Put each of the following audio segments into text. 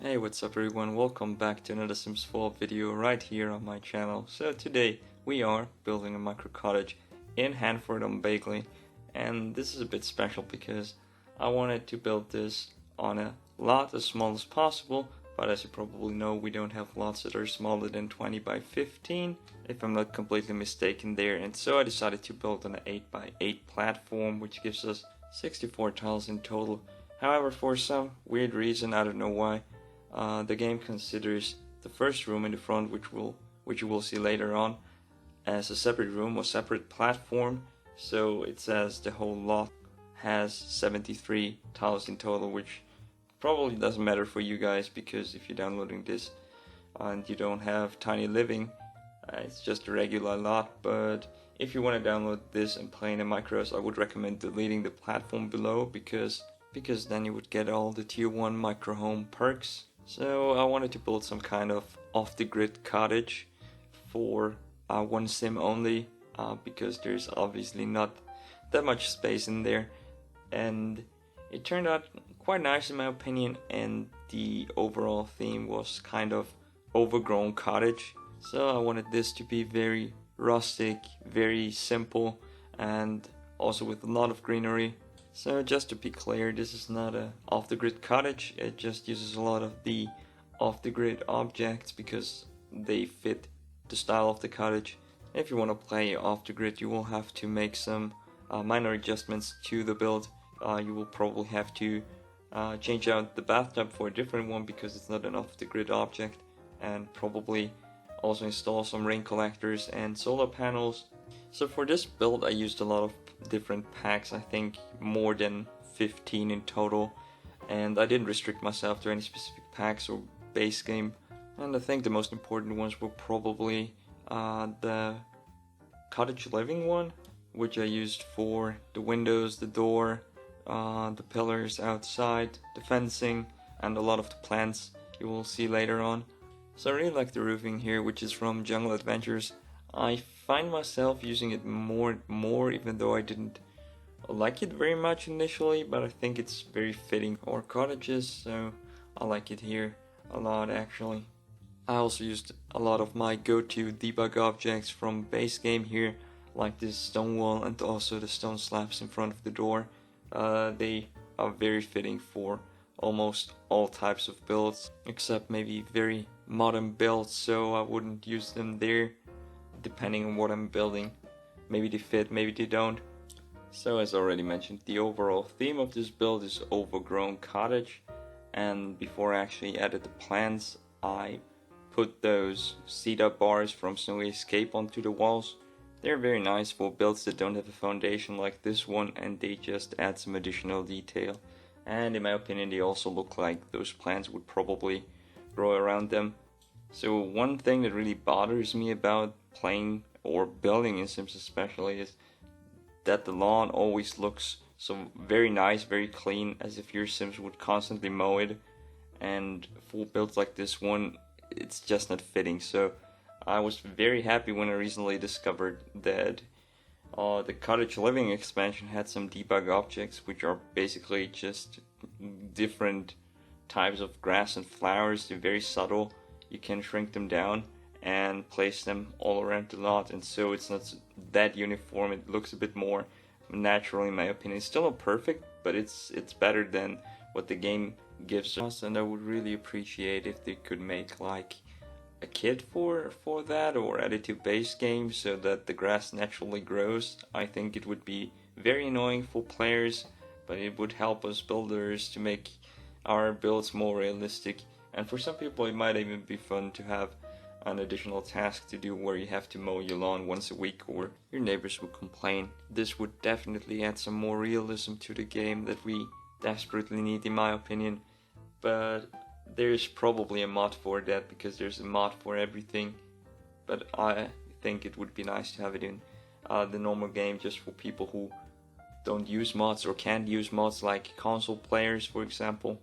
Hey, what's up everyone, welcome back to another Sims 4 video right here on my channel. So today we are building a micro cottage in Hanford on Bagley, and this is a bit special because I wanted to build this on a lot as small as possible, but as you probably know we don't have lots that are smaller than 20 by 15 if I'm not completely mistaken there, and so I decided to build on an 8 by 8 platform which gives us 64 tiles in total. However, for some weird reason, I don't know why, the game considers the first room in the front, which you will see later on, as a separate room or separate platform. So it says the whole lot has 73 tiles in total, which probably doesn't matter for you guys because if you're downloading this and you don't have Tiny Living, it's just a regular lot. But if you want to download this and play in the micros, I would recommend deleting the platform below because then you would get all the tier 1 micro home perks. So I wanted to build some kind of off-the-grid cottage for one sim only, because there's obviously not that much space in there, and it turned out quite nice in my opinion, and the overall theme was kind of overgrown cottage. So I wanted this to be very rustic, very simple, and also with a lot of greenery. So just to be clear, this is not a off-the-grid cottage, it just uses a lot of the off-the-grid objects because they fit the style of the cottage. If you want to play off-the-grid, you will have to make some minor adjustments to the build. You will probably have to change out the bathtub for a different one because it's not an off-the-grid object, and probably also install some rain collectors and solar panels. So for this build I used a lot of different packs, I think more than 15 in total, and I didn't restrict myself to any specific packs or base game, and I think the most important ones were probably the cottage living one, which I used for the windows, the door, the pillars outside, the fencing, and a lot of the plants you will see later on. So I really like the roofing here, which is from Jungle Adventures. I find myself using it more and more, even though I didn't like it very much initially, but I think it's very fitting for cottages, so I like it here a lot actually. I also used a lot of my go-to debug objects from base game here, like this stone wall and also the stone slabs in front of the door. They are very fitting for almost all types of builds, except maybe very modern builds, so I wouldn't use them there, depending on what I'm building. Maybe they fit, maybe they don't. So as already mentioned, the overall theme of this build is overgrown cottage, and before I actually added the plants, I put those cedar bars from Snowy Escape onto the walls. They're very nice for builds that don't have a foundation like this one, and they just add some additional detail. And in my opinion, they also look like those plants would probably grow around them. So one thing that really bothers me about playing or building in Sims especially is that the lawn always looks so very nice, very clean, as if your Sims would constantly mow it, and for builds like this one it's just not fitting. So I was very happy when I recently discovered that the cottage living expansion had some debug objects, which are basically just different types of grass and flowers. They're very subtle. You can shrink them down and place them all around the lot, and so it's not that uniform. It looks a bit more natural in my opinion. It's still not perfect, but it's better than what the game gives us, and I would really appreciate if they could make like a kit for that, or add it to base game so that the grass naturally grows. I think it would be very annoying for players, but it would help us builders to make our builds more realistic, and for some people it might even be fun to have an additional task to do where you have to mow your lawn once a week or your neighbors would complain. This would definitely add some more realism to the game that we desperately need in my opinion, but there's probably a mod for that because there's a mod for everything. But I think it would be nice to have it in the normal game just for people who don't use mods or can't use mods, like console players for example.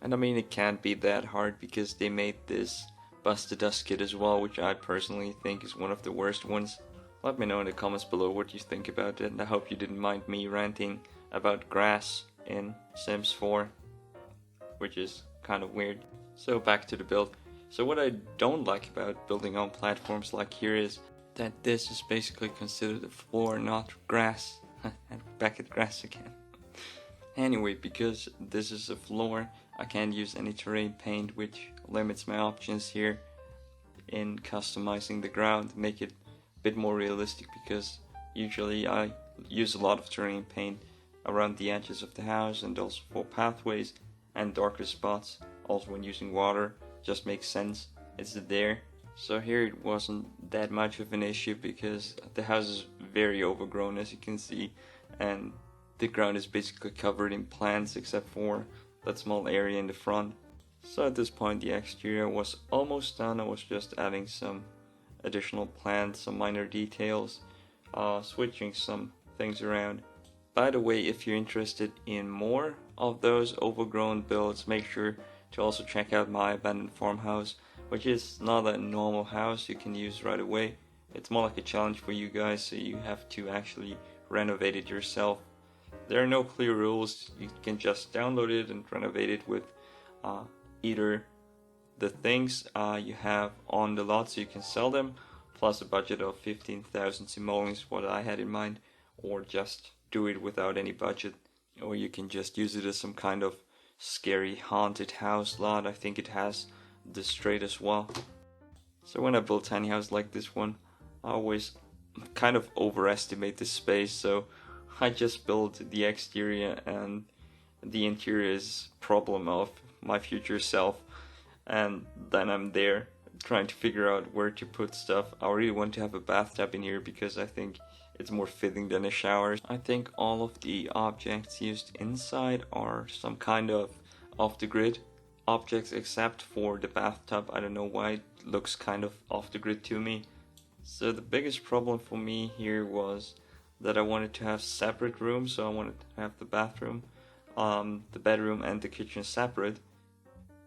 And I mean, it can't be that hard because they made this Bust the Dust kit as well, which I personally think is one of the worst ones. Let me know in the comments below what you think about it, and I hope you didn't mind me ranting about grass in Sims 4, which is kind of weird. So back to the build. So what I don't like about building on platforms like here is that this is basically considered a floor, not grass. And back at grass again. Anyway, because this is a floor, I can't use any terrain paint, which limits my options here in customizing the ground, make it a bit more realistic, because usually I use a lot of terrain paint around the edges of the house and also for pathways and darker spots. Also when using water, just makes sense, it's there. So here it wasn't that much of an issue because the house is very overgrown, as you can see, and the ground is basically covered in plants except for that small area in the front. So at this point the exterior was almost done. I was just adding some additional plants, some minor details, switching some things around. By the way, if you're interested in more of those overgrown builds, make sure to also check out my abandoned farmhouse, which is not a normal house you can use right away. It's more like a challenge for you guys, so you have to actually renovate it yourself. There are no clear rules, you can just download it and renovate it with either the things you have on the lot so you can sell them, plus a budget of 15,000 simoleons, what I had in mind, or just do it without any budget, or you can just use it as some kind of scary haunted house lot. I think it has the straight as well. So when I build tiny house like this one, I always kind of overestimate the space, so I just build the exterior and the interior is problem of my future self, and then I'm there trying to figure out where to put stuff. I really want to have a bathtub in here because I think it's more fitting than a shower. I think all of the objects used inside are some kind of off the grid objects except for the bathtub. I don't know why it looks kind of off the grid to me. So the biggest problem for me here was that I wanted to have separate rooms, so I wanted to have the bathroom, the bedroom and the kitchen separate,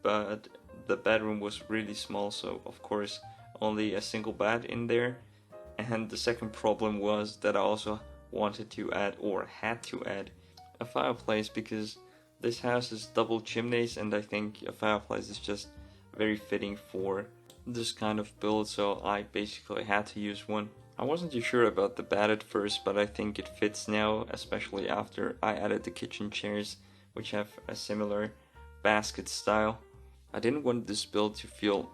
but the bedroom was really small, so of course only a single bed in there. And the second problem was that I also wanted to add, or had to add, a fireplace, because this house is double chimneys and I think a fireplace is just very fitting for this kind of build, so I basically had to use one. I wasn't too sure about the bed at first, but I think it fits now, especially after I added the kitchen chairs, which have a similar basket style. I didn't want this build to feel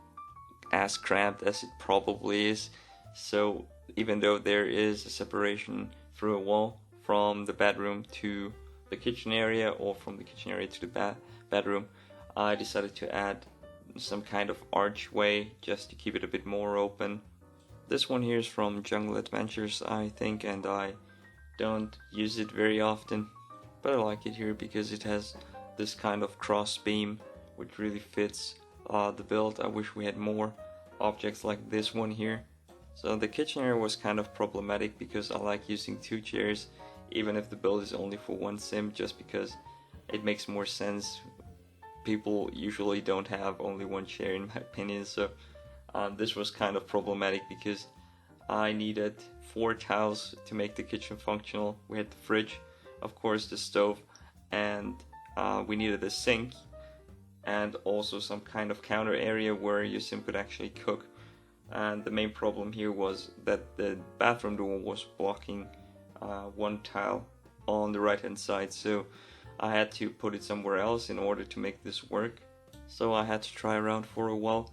as cramped as it probably is, so even though there is a separation through a wall from the bedroom to the kitchen area or from the kitchen area to the bedroom, I decided to add some kind of archway just to keep it a bit more open. This one here is from Jungle Adventures, I think, and I don't use it very often, but I like it here because it has this kind of cross beam which really fits the build. I wish we had more objects like this one here. So the kitchen area was kind of problematic because I like using two chairs even if the build is only for one sim, just because it makes more sense. People usually don't have only one chair in my opinion, so this was kind of problematic because I needed 4 tiles to make the kitchen functional. We had the fridge, of course the stove, and we needed a sink and also some kind of counter area where your sim could actually cook. And the main problem here was that the bathroom door was blocking one tile on the right hand side, so I had to put it somewhere else in order to make this work. So I had to try around for a while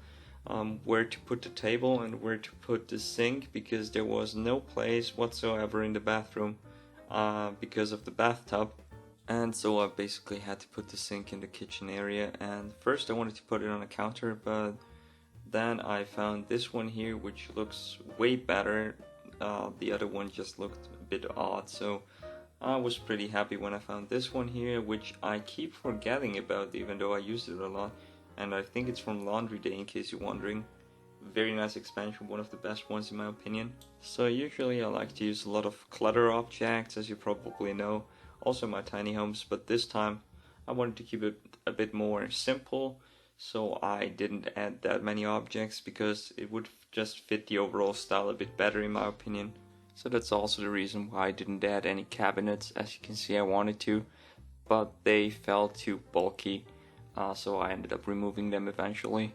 where to put the table and where to put the sink, because there was no place whatsoever in the bathroom because of the bathtub. And so I basically had to put the sink in the kitchen area, and first I wanted to put it on a counter, but then I found this one here which looks way better. The other one just looked a bit odd, so I was pretty happy when I found this one here, which I keep forgetting about even though I used it a lot, and I think it's from Laundry Day in case you're wondering. Very nice expansion, one of the best ones in my opinion. So usually I like to use a lot of clutter objects, as you probably know, also my tiny homes, but this time I wanted to keep it a bit more simple, so I didn't add that many objects because it would just fit the overall style a bit better in my opinion. So that's also the reason why I didn't add any cabinets. As you can see, I wanted to, but they felt too bulky. so I ended up removing them eventually.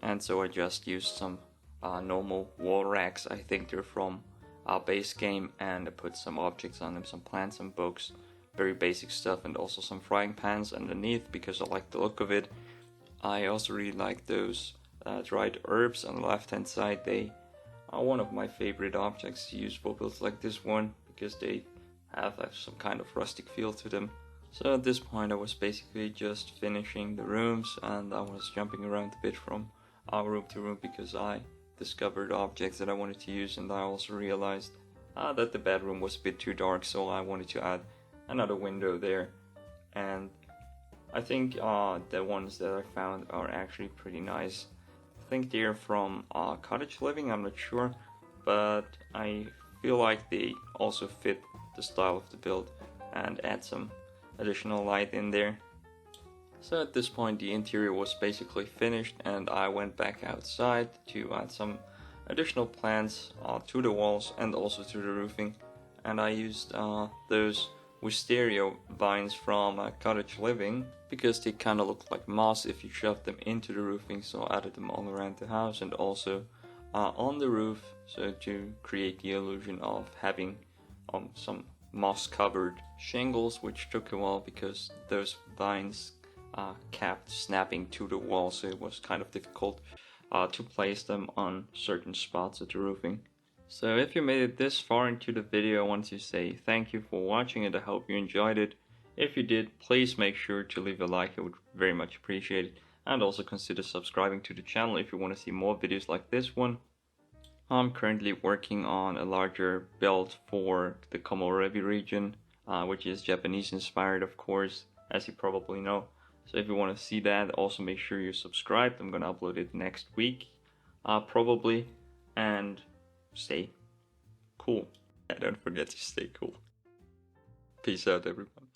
And so I just used some normal wall racks. I think they're from our base game, and I put some objects on them, some plants, some books, very basic stuff, and also some frying pans underneath because I like the look of it. I also really like those dried herbs on the left hand side. They are one of my favorite objects to use for builds like this one because they have some kind of rustic feel to them. So at this point I was basically just finishing the rooms, and I was jumping around a bit from room to room because I discovered objects that I wanted to use, and I also realized that the bedroom was a bit too dark, so I wanted to add another window there. And I think the ones that I found are actually pretty nice. I think they're from Cottage Living, I'm not sure, but I feel like they also fit the style of the build and add some additional light in there. So at this point the interior was basically finished, and I went back outside to add some additional plants to the walls and also to the roofing. And I used those wisteria vines from Cottage Living because they kind of look like moss if you shove them into the roofing, so I added them all around the house and also on the roof, so to create the illusion of having some moss covered shingles, which took a while because those vines kept snapping to the wall, so it was kind of difficult to place them on certain spots of the roofing. So if you made it this far into the video, I want to say thank you for watching, and I hope you enjoyed it. If you did, please make sure to leave a like, I would very much appreciate it, and also consider subscribing to the channel if you want to see more videos like this one. I'm currently working on a larger build for the Komorebi region, which is Japanese inspired, of course, as you probably know. So if you want to see that, also make sure you're subscribed. I'm gonna upload it next week, probably, and stay cool. And don't forget to stay cool. Peace out, everyone.